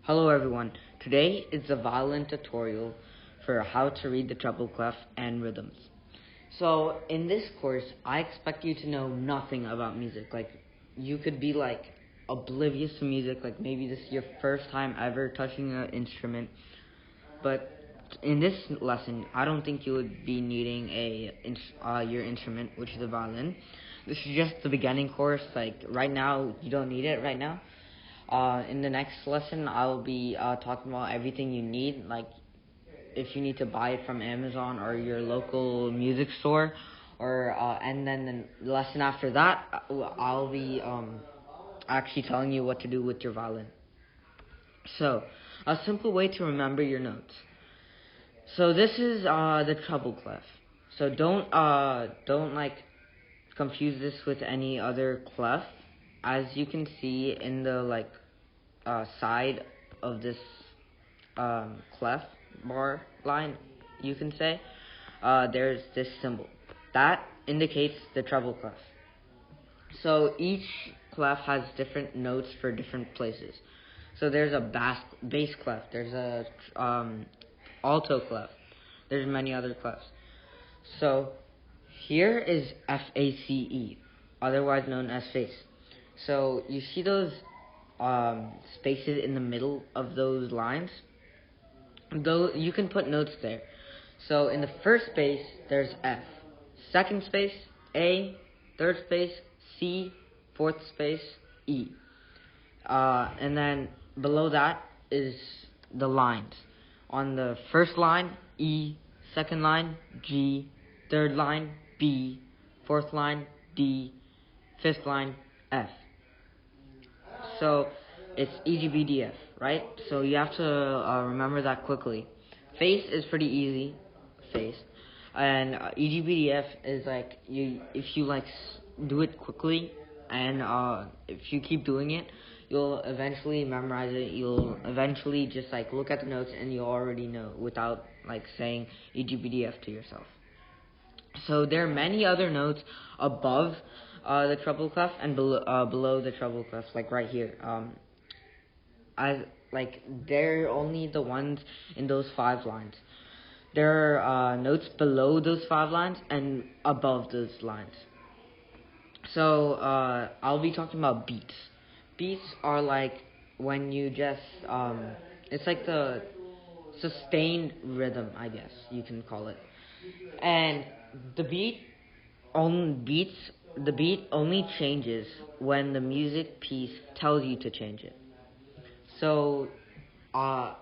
Hello everyone, today is a violin tutorial for how to read the treble clef and rhythms. So in this course, I expect you to know nothing about music. Like, you could be like oblivious to music, like maybe this is your first time ever touching an instrument. But in this lesson, I don't think you would be needing your instrument, which is a violin. This is just the beginning course. Like right now, you don't need it right now. In the next lesson, I'll be talking about everything you need, like if you need to buy it from Amazon or your local music store, or and then the lesson after that, I'll be actually telling you what to do with your violin. So, a simple way to remember your notes. So this is the treble clef. So don't like confuse this with any other clef. As you can see in the side of this clef bar line, you can say there's this symbol that indicates the treble clef. So each clef has different notes for different places. So there's a bass clef, there's a alto clef, there's many other clefs. So here is FACE, otherwise known as face. So you see those spaces in the middle of those lines? Though you can put notes there. So in the first space, there's F. Second space, A. Third space, C. Fourth space, E. And then below that is the lines. On the first line, E. Second line, G. Third line, B. Fourth line, D. Fifth line, F. So it's EGBDF, right? So you have to remember that quickly. Face is pretty easy, face. And EGBDF is like, if you do it quickly, and if you keep doing it, you'll eventually memorize it. You'll eventually just look at the notes and you already know without saying EGBDF to yourself. So there are many other notes above the treble clef and below the treble clef, like right here. They're only the ones in those 5 lines. There are notes below those 5 lines and above those lines. So I'll be talking about beats. Beats are like when you just it's like the sustained rhythm, I guess you can call it. And the beat only changes when the music piece tells you to change it. So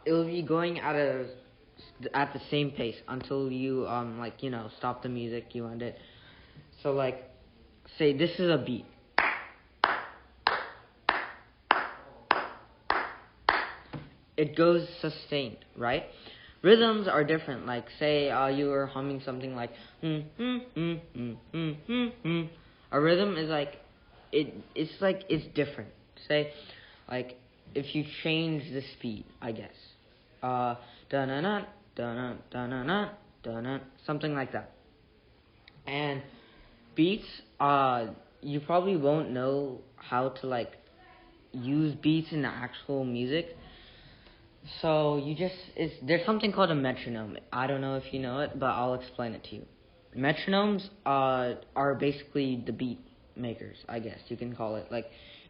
it'll be going at the same pace until you stop the music, you end it. So say this is a beat. It goes sustained, right? Rhythms are different. Like say you were humming something like A rhythm is it's different. Say if you change the speed, I guess. Da-na-na, da-na, da-na-na, da-na, something like that. And beats, you probably won't know how to use beats in the actual music. So there's something called a metronome. I don't know if you know it, but I'll explain it to you. Metronomes are basically the beat makers, I guess you can call it.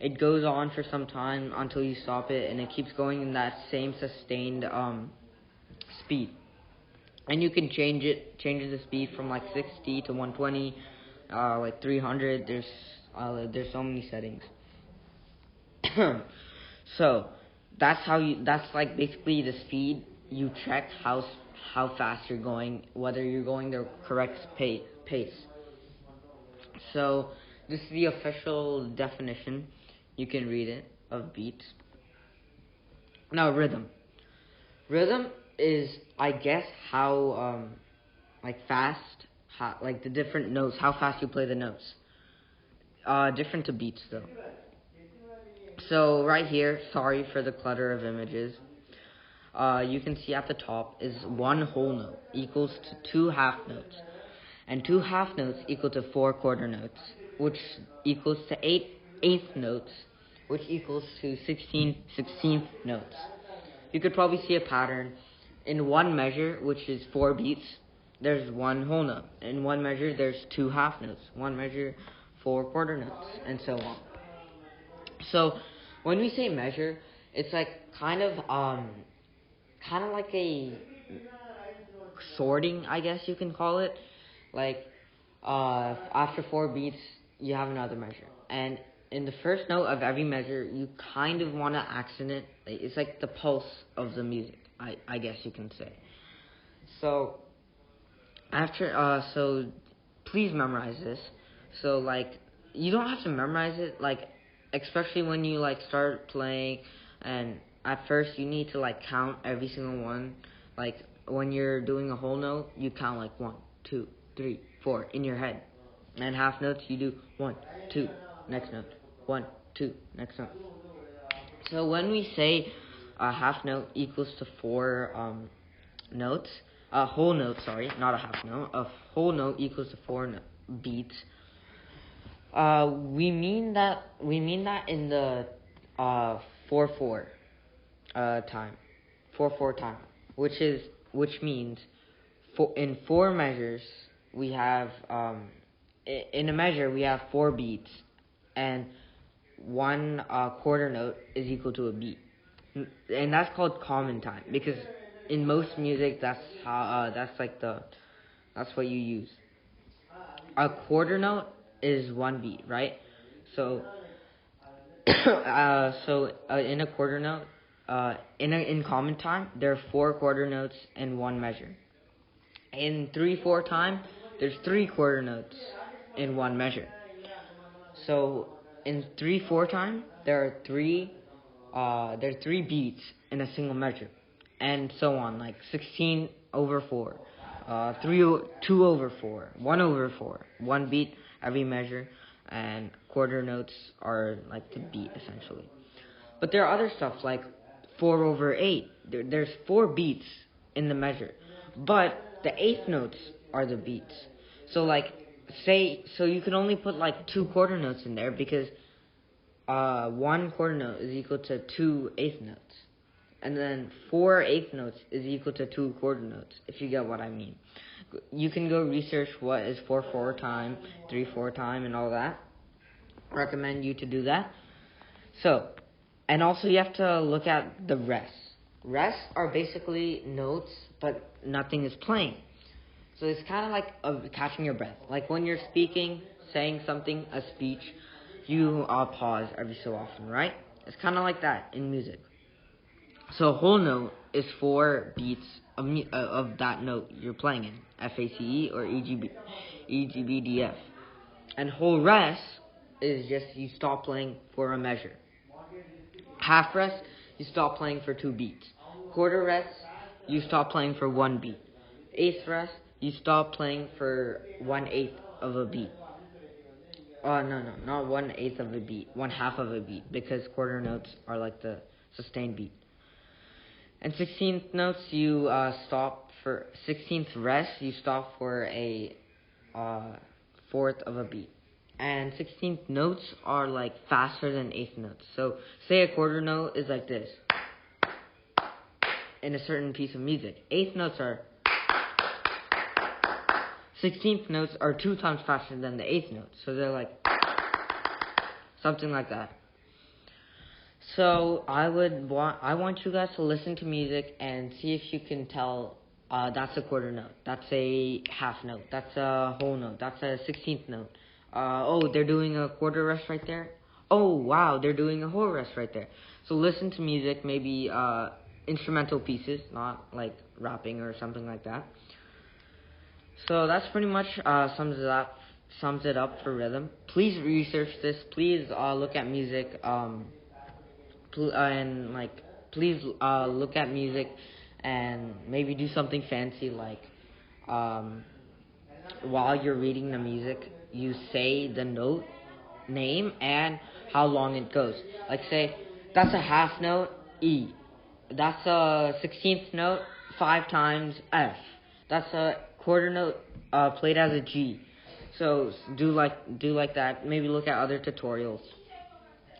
It goes on for some time until you stop it, and it keeps going in that same sustained speed. And you can change the speed from 60 to 120, 300. There's so many settings. So that's basically the speed. You check how fast you're going, whether you're going the correct pace. So this is the official definition. You can read it of beats. Now rhythm. Rhythm is, I guess, how fast, the different notes, how fast you play the notes. Different to beats though. So right here, sorry for the clutter of images. You can see at the top is 1 whole note equals to 2 half notes, and 2 half notes equal to 4 quarter notes, which equals to 8 eighth notes, which equals to 16 16th notes. you could probably see a pattern. In one measure, which is 4 beats, there's one whole note. In one measure, there's 2 half notes. One measure, 4 quarter notes, and so on. So when we say measure, it's like kind of like a sorting, I guess you can call it. Like after 4 beats, you have another measure, and in the first note of every measure, you kind of want to accent it. It's like the pulse of the music, I guess you can say. So so please memorize this. So like, you don't have to memorize it, like, especially when you like start playing, and at first you need to like count every single one. Like when you're doing a whole note, you count like 1, 2, 3, 4 in your head. And half notes, you do 1, 2, next note, 1, 2, next note. So when we say a half note equals to 4 notes, a whole note, sorry, not a half note, a whole note equals to 4 beats. We mean that in the 4/4 time, 4/4 time, which means in 4 measures we have in a measure we have 4 beats, and one quarter note is equal to a beat, and that's called common time, because in most music that's what you use. A quarter note is 1 beat, right? So in a quarter note, in common time, there are 4 quarter notes in one measure. In 3/4 time, there's 3 quarter notes in one measure. So in 3/4 time, there are 3 beats in a single measure, and so on, like 16/4, 2/4, 1/4, 1 beat every measure, and quarter notes are like the beat essentially. But there are other stuff like 4/8. There's 4 beats in the measure, but the eighth notes are the beats. So like so you can only put like 2 quarter notes in there, because 1 quarter note is equal to 2 eighth notes, and then 4 eighth notes is equal to 2 quarter notes, if you get what I mean. You can go research what is 4/4 time, 3/4 time, and all that. Recommend you to do that. So, and also you have to look at the rests. Rests are basically notes, but nothing is playing. So it's kind of like catching your breath. Like when you're speaking, saying something, a speech, you pause every so often, right? It's kind of like that in music. So a whole note is 4 beats of that note you're playing in, FACE or EGBDF. And whole rest is just you stop playing for a measure. Half rest, you stop playing for 2 beats. Quarter rest, you stop playing for 1 beat. Eighth rest, you stop playing for 1/8 of a beat. No, not 1/8 of a beat, 1/2 of a beat, because quarter notes are like the sustained beat. And 16th notes, you stop for 16th rest, you stop for a 1/4 of a beat. And 16th notes are like faster than 8th notes. So say a quarter note is like this in a certain piece of music. 8th notes are 16th notes are 2 times faster than the 8th notes. So they're like something like that. So I want you guys to listen to music and see if you can tell that's a quarter note, that's a half note, that's a whole note, that's a 16th note. They're doing a quarter rest right there. Oh, wow, they're doing a whole rest right there. So listen to music, maybe instrumental pieces, not like rapping or something like that. So that's pretty much sums it up for rhythm. Please research this. Please look at music. Please look at music and maybe do something fancy, like while you're reading the music, you say the note name and how long it goes. Like say, that's a half note, E. That's a 16th note, 5 times, F. That's a quarter note played as a G. So do like that. Maybe look at other tutorials.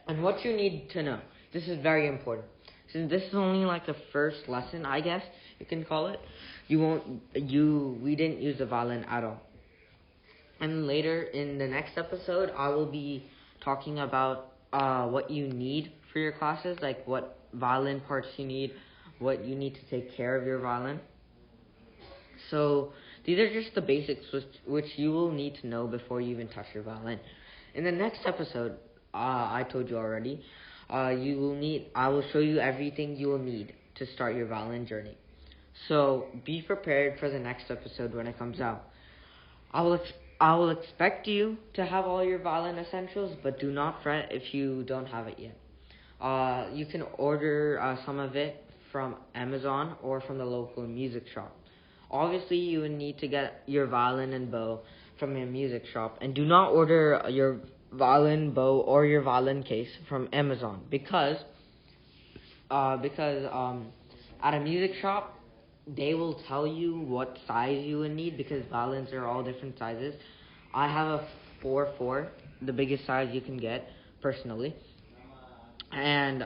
And what you need to know, this is very important. since this is only like the first lesson, I guess you can call it, we didn't use the violin at all. And later in the next episode, I will be talking about what you need for your classes, like what violin parts you need, what you need to take care of your violin. So these are just the basics which you will need to know before you even touch your violin. In the next episode, I told you already, I will show you everything you will need to start your violin journey. So be prepared for the next episode when it comes out. I will expect you to have all your violin essentials, but do not fret if you don't have it yet. You can order some of it from Amazon or from the local music shop. Obviously, you would need to get your violin and bow from a music shop, and do not order your violin bow or your violin case from Amazon because at a music shop they will tell you what size you would need because violins are all different sizes. I have a 4/4, the biggest size you can get personally, and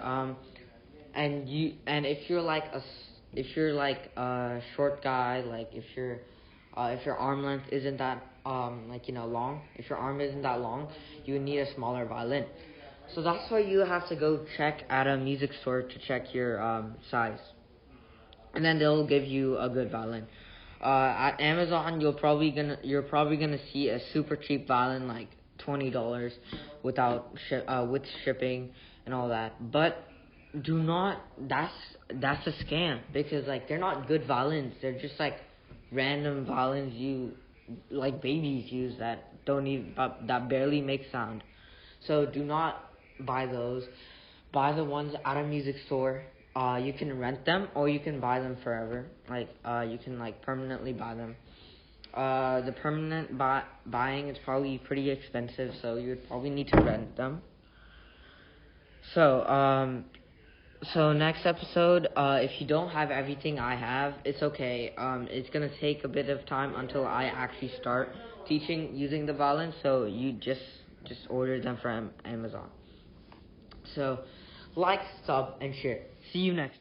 if you're like a short guy, like if your arm length isn't that long, if your arm isn't that long, you would need a smaller violin. So that's why you have to go check at a music store to check your size, and then they'll give you a good violin. At Amazon, you're probably gonna see a super cheap violin like $20 with shipping and all that. But do not. That's a scam because like they're not good violins. They're just like random violins like babies use that don't even that barely make sound. So do not buy those. Buy the ones at a music store. You can rent them or you can buy them forever. You can like permanently buy them. The permanent buying is probably pretty expensive, so you would probably need to rent them. So next episode, if you don't have everything I have, it's okay. It's gonna take a bit of time until I actually start teaching using the violin. So you just order them from Amazon. So like, sub, and share. See you next time.